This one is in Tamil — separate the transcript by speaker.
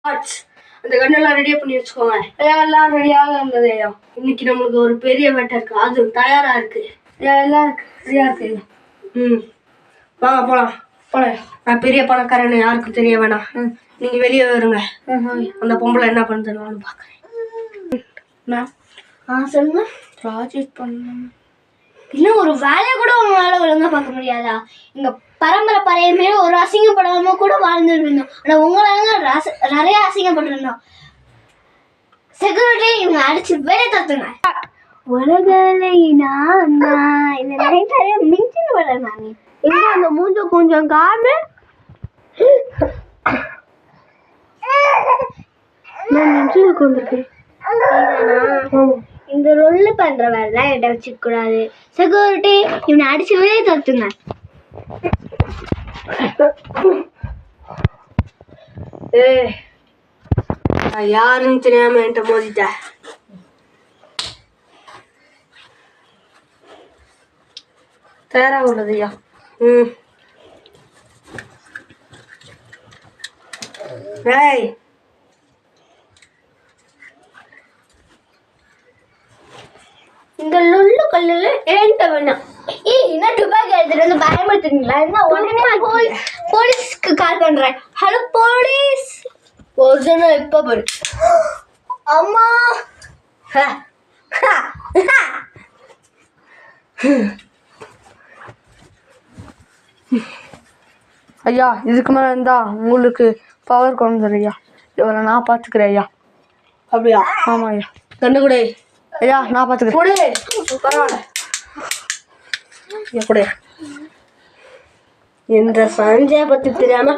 Speaker 1: அந்த கண்ணெல்லாம் ரெடியா பண்ணி வச்சுக்கோங்க. எல்லாம் ரெடியாக இருந்தது ஐயா. இன்னைக்கு நம்மளுக்கு ஒரு பெரிய வேட்டை இருக்கு, அது தயாரா இருக்கு. எல்லாம் ரெடியா இருக்கு ஐயா. வாங்க போலாம். நான் பெரிய பணக்காரன்னு யாருக்கும் தெரிய வேணாம். நீங்க வெளியே வருங்க. அந்த பொம்பளை என்ன பண்ணுது நானும் பாக்குறேன்.
Speaker 2: சொல்லுங்க.
Speaker 1: ப்ராஜெக்ட் பண்ணலாம்.
Speaker 2: இன்னும் ஒரு வேலையை கூட உங்களால ஒழுங்கா பார்க்க முடியாதா? எங்க பரம்பரை ஒரு அசிங்கப்படாம கூட வாழ்ந்துட்டு இருந்தோம். ஆனா உங்களால நிறைய அசிங்கப்பட்டிருந்தோம். செக்யூரிட்டி இவங்க அடிச்சு வேலை தத்துங்க. உலகலைனா இந்த நிறைய மிஞ்சின்னு வர நானே எங்க அந்த மூஞ்ச கொஞ்சம் காடு நான் நெஞ்சுக்கு வந்திருக்கேன். இந்த ரொல்லு பண்ற வேலை என்கிட்ட வச்சுக்க கூடாது. செக்யூரிட்டி இவனை அடிச்சு வேலையை தத்துங்க.
Speaker 1: யாருன்னு தெரியாம என்கிட்ட மோதிட்ட. தயாராக உள்ளது ஐயா.
Speaker 2: இந்த லொல்லு கல்லுல என்கிட்ட வேணாம். என்ன துப்பாக்கி எடுத்துட்டு வந்து பயன்படுத்துறீங்களா? என்ன உடனே போலீஸ்க்கு கால் பண்றேன். Hello police.
Speaker 1: இப்ப பாரு.
Speaker 2: அம்மா
Speaker 1: ஐயா, இதுக்கு மேல இருந்தா உங்களுக்கு பவர் கொண்டு ஐயா. இவரை நான் பாத்துக்கிறேன் ஐயா. அப்படியா? ஆமா ஐயா. கண்டு கூட ஐயா, நான் பாத்துக்கிறேன். கூட என்ற சஞ்சய பத்தி தெரியாம